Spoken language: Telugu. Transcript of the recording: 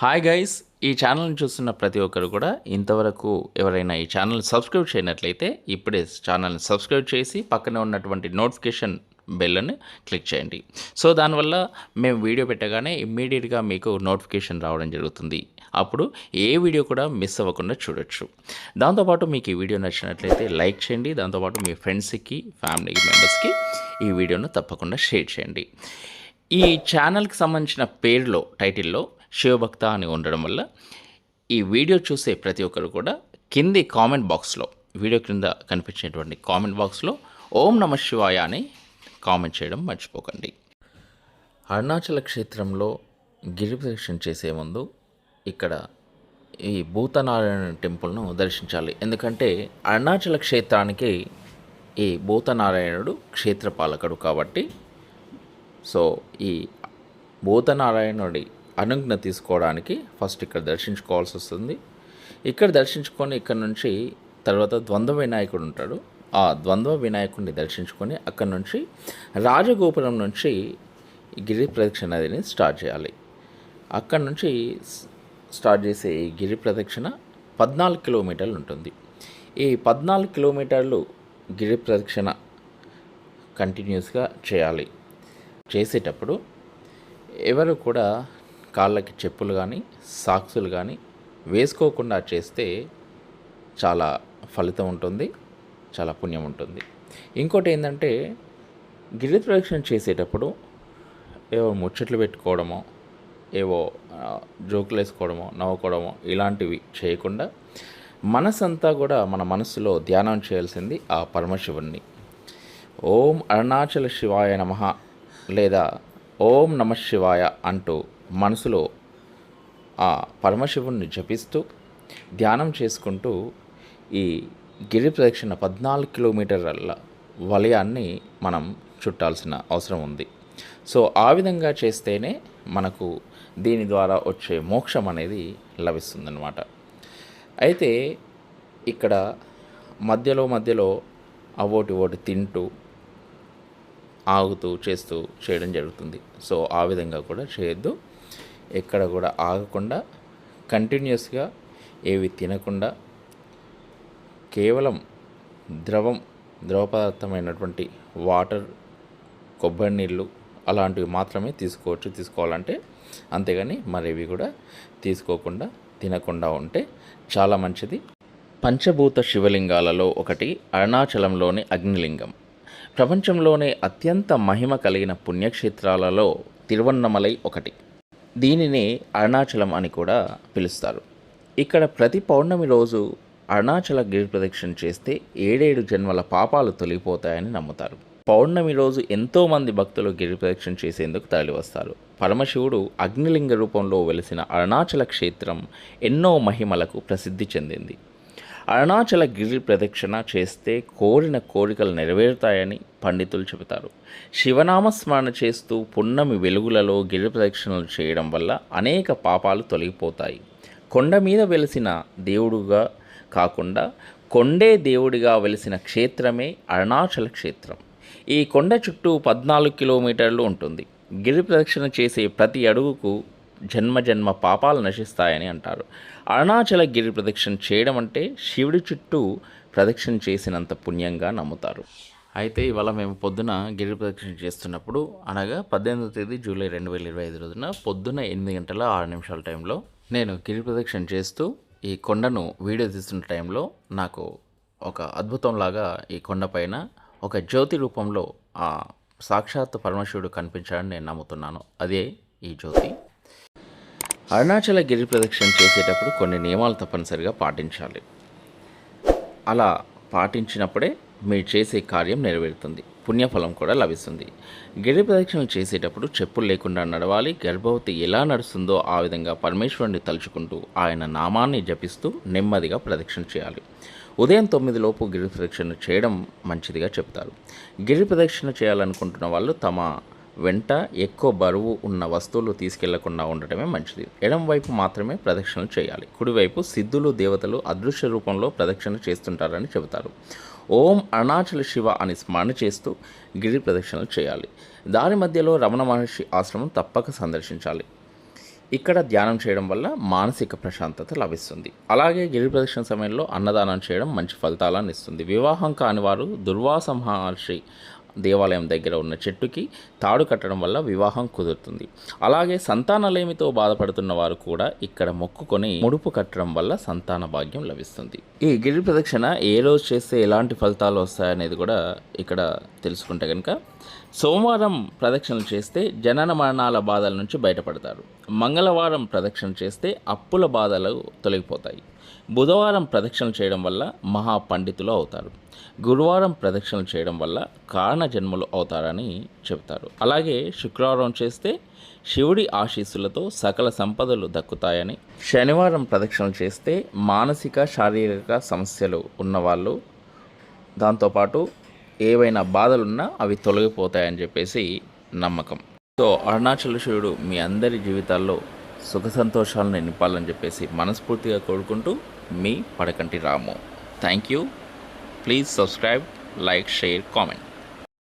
హాయ్ గైస్, ఈ ఛానల్ని చూస్తున్న ప్రతి ఒక్కరు కూడా ఇంతవరకు ఎవరైనా ఈ ఛానల్ సబ్స్క్రైబ్ చేయనట్లయితే ఇప్పుడే ఛానల్ని సబ్స్క్రైబ్ చేసి పక్కనే ఉన్నటువంటి నోటిఫికేషన్ బెల్ని క్లిక్ చేయండి. సో దానివల్ల మేము వీడియో పెట్టగానే ఇమ్మీడియట్గా మీకు నోటిఫికేషన్ రావడం జరుగుతుంది. అప్పుడు ఏ వీడియో కూడా మిస్ అవ్వకుండా చూడొచ్చు. దాంతోపాటు మీకు ఈ వీడియో నచ్చినట్లయితే లైక్ చేయండి. దాంతోపాటు మీ ఫ్రెండ్స్కి, ఫ్యామిలీ మెంబర్స్కి ఈ వీడియోను తప్పకుండా షేర్ చేయండి. ఈ ఛానల్కి సంబంధించిన పేరులో, టైటిల్లో శివభక్త అని ఉండడం వల్ల ఈ వీడియో చూసే ప్రతి ఒక్కరు కూడా కింది కామెంట్ బాక్స్లో, వీడియో కింద కనిపించేటువంటి కామెంట్ బాక్స్లో ఓం నమ శివాయ అని కామెంట్ చేయడం మర్చిపోకండి. అరుణాచల క్షేత్రంలో గిరి ప్రదక్షిణ చేసే ముందు ఇక్కడ ఈ భూతనారాయణ టెంపుల్ను దర్శించాలి. ఎందుకంటే అరుణాచల క్షేత్రానికి ఈ భూతనారాయణుడు క్షేత్రపాలకుడు కాబట్టి, సో ఈ భూతనారాయణుడి అనుజ్ఞ తీసుకోవడానికి ఫస్ట్ ఇక్కడ దర్శించుకోవాల్సి వస్తుంది. ఇక్కడ దర్శించుకొని ఇక్కడ నుంచి తర్వాత ద్వంద్వ వినాయకుడు ఉంటాడు. ఆ ద్వంద్వ వినాయకుడిని దర్శించుకొని అక్కడ నుంచి రాజగోపురం నుంచి గిరి ప్రదక్షిణ అనేది స్టార్ట్ చేయాలి. అక్కడ నుంచి స్టార్ట్ చేసే ఈ గిరి ప్రదక్షిణ 14 కిలోమీటర్లు ఉంటుంది. ఈ 14 కిలోమీటర్లు గిరి ప్రదక్షిణ కంటిన్యూస్గా చేయాలి. చేసేటప్పుడు ఎవరు కూడా కాళ్ళకి చెప్పులు కానీ, సాక్సులు కానీ వేసుకోకుండా చేస్తే చాలా ఫలితం ఉంటుంది, చాలా పుణ్యం ఉంటుంది. ఇంకోటి ఏంటంటే, గిరి ప్రదక్షిణ చేసేటప్పుడు ఏవో ముచ్చట్లు పెట్టుకోవడమో, ఏవో జోకులు వేసుకోవడమో, నవ్వుకోవడమో ఇలాంటివి చేయకుండా మనసంతా కూడా మన మనస్సులో ధ్యానం చేయాల్సింది ఆ పరమశివుణ్ణి. ఓం అరుణాచల శివాయ నమః లేదా ఓం నమ శివాయ అంటూ మనసులో ఆ పరమశివుణ్ణి జపిస్తూ ధ్యానం చేసుకుంటూ ఈ గిరి ప్రదక్షిణ 14 కిలోమీటర్ల వలయాన్ని మనం చుట్టాల్సిన అవసరం ఉంది. సో ఆ విధంగా చేస్తేనే మనకు దీని ద్వారా వచ్చే మోక్షం అనేది లభిస్తుందన్నమాట. అయితే ఇక్కడ మధ్యలో అవోటి తింటూ ఆగుతూ చేయడం జరుగుతుంది. సో ఆ విధంగా కూడా చేయొద్దు. ఎక్కడ కూడా ఆగకుండా కంటిన్యూస్గా ఏవి తినకుండా కేవలం ద్రవ పదార్థమైనటువంటి వాటర్, కొబ్బరి నీళ్ళు అలాంటివి మాత్రమే తీసుకోవాలంటే, అంతేగాని మరేవి కూడా తీసుకోకుండా తినకుండా ఉంటే చాలా మంచిది. పంచభూత శివలింగాలలో ఒకటి అరుణాచలంలోని అగ్నిలింగం. ప్రపంచంలోనే అత్యంత మహిమ కలిగిన పుణ్యక్షేత్రాలలో తిరువన్నమలై ఒకటి. దీనిని అరుణాచలం అని కూడా పిలుస్తారు. ఇక్కడ ప్రతి పౌర్ణమి రోజు అరుణాచల గిరి ప్రదక్షిణ చేస్తే 7 జన్మల పాపాలు తొలగిపోతాయని నమ్ముతారు. పౌర్ణమి రోజు ఎంతోమంది భక్తులు గిరి ప్రదక్షిణ చేసేందుకు తరలివస్తారు. పరమశివుడు అగ్నిలింగ రూపంలో వెలిసిన అరుణాచల క్షేత్రం ఎన్నో మహిమలకు ప్రసిద్ధి చెందింది. అరుణాచల గిరి ప్రదక్షిణ చేస్తే కోరిన కోరికలు నెరవేరుతాయని పండితులు చెబుతారు. శివనామస్మరణ చేస్తూ పున్నమి వెలుగులలో గిరి ప్రదక్షిణలు చేయడం వల్ల అనేక పాపాలు తొలగిపోతాయి. కొండ మీద వెలిసిన దేవుడుగా కాకుండా కొండే దేవుడిగా వెలిసిన క్షేత్రమే అరుణాచల క్షేత్రం. ఈ కొండ చుట్టూ 14 కిలోమీటర్లు ఉంటుంది. గిరి ప్రదక్షిణ చేసే ప్రతి అడుగుకు జన్మ పాపాలు నశిస్తాయని అంటారు. అరుణాచల గిరి ప్రదక్షిణ చేయడం అంటే శివుడి చుట్టూ ప్రదక్షిణ చేసినంత పుణ్యంగా నమ్ముతారు. అయితే ఇవాళ మేము పొద్దున గిరి ప్రదక్షిణ చేస్తున్నప్పుడు, అనగా 18వ తేదీ జూలై 2025 రోజున పొద్దున 8 గంటల 6 నిమిషాల టైంలో నేను గిరి ప్రదక్షిణ చేస్తూ ఈ కొండను వీడియో తీస్తున్న టైంలో నాకు ఒక అద్భుతంలాగా ఈ కొండపైన ఒక జ్యోతి రూపంలో ఆ సాక్షాత్ పరమశివుడు కనిపించాడని నేను నమ్ముతున్నాను. అదే ఈ జ్యోతి. అరుణాచల గిరి ప్రదక్షిణ చేసేటప్పుడు కొన్ని నియమాలు తప్పనిసరిగా పాటించాలి. అలా పాటించినప్పుడే మీరు చేసే కార్యం నెరవేరుతుంది, పుణ్యఫలం కూడా లభిస్తుంది. గిరి ప్రదక్షిణలు చేసేటప్పుడు చెప్పులు లేకుండా నడవాలి. గర్భవతి ఎలా నడుస్తుందో ఆ విధంగా పరమేశ్వరుని తలుచుకుంటూ ఆయన నామాన్ని జపిస్తూ నెమ్మదిగా ప్రదక్షిణ చేయాలి. ఉదయం 9 లోపు గిరి ప్రదక్షిణ చేయడం మంచిదిగా చెప్తారు. గిరి ప్రదక్షిణ చేయాలనుకుంటున్న వాళ్ళు తమ వెంట ఎక్కువ బరువు ఉన్న వస్తువులు తీసుకెళ్లకుండా ఉండటమే మంచిది. ఎడం వైపు మాత్రమే ప్రదక్షిణలు చేయాలి. కుడివైపు సిద్ధులు, దేవతలు అదృశ్య రూపంలో ప్రదక్షిణ చేస్తుంటారని చెబుతారు. ఓం అరుణాచల శివ అని స్మరణ చేస్తూ గిరి ప్రదక్షిణలు చేయాలి. దారి మధ్యలో రమణ మహర్షి ఆశ్రమం తప్పక సందర్శించాలి. ఇక్కడ ధ్యానం చేయడం వల్ల మానసిక ప్రశాంతత లభిస్తుంది. అలాగే గిరి ప్రదక్షిణ సమయంలో అన్నదానం చేయడం మంచి ఫలితాలను ఇస్తుంది. వివాహం కాని వారు దుర్వాస మహర్షి దేవాలయం దగ్గర ఉన్న చెట్టుకి తాడు కట్టడం వల్ల వివాహం కుదురుతుంది. అలాగే సంతానలేమితో బాధపడుతున్న వారు కూడా ఇక్కడ మొక్కుకొని ముడుపు కట్టడం వల్ల సంతాన భాగ్యం లభిస్తుంది. ఈ గిరి ప్రదక్షిణ ఏ రోజు చేస్తే ఎలాంటి ఫలితాలు వస్తాయనేది కూడా ఇక్కడ తెలుసుకుంటే కనుక, సోమవారం ప్రదక్షిణలు చేస్తే జనన మరణాల బాధల నుంచి బయటపడతారు. మంగళవారం ప్రదక్షిణ చేస్తే అప్పుల బాధలు తొలగిపోతాయి. బుధవారం ప్రదక్షిణలు చేయడం వల్ల మహా పండితులు అవుతారు. గురువారం ప్రదక్షిణలు చేయడం వల్ల కారణ జన్మలు అవుతారని చెబుతారు. అలాగే శుక్రవారం చేస్తే శివుడి ఆశీస్సులతో సకల సంపదలు దక్కుతాయని, శనివారం ప్రదక్షిణలు చేస్తే మానసిక శారీరక సమస్యలు ఉన్నవాళ్ళు, దాంతోపాటు ఏవైనా బాధలున్నా అవి తొలగిపోతాయని చెప్పేసి నమ్మకం. సో అరుణాచల శివుడు మీ అందరి జీవితాల్లో సుఖ సంతోషాలను నింపాలని చెప్పేసి మనస్ఫూర్తిగా కోరుకుంటూ మీ Padakanti Ramu. Thank you. Please subscribe, like, share, comment.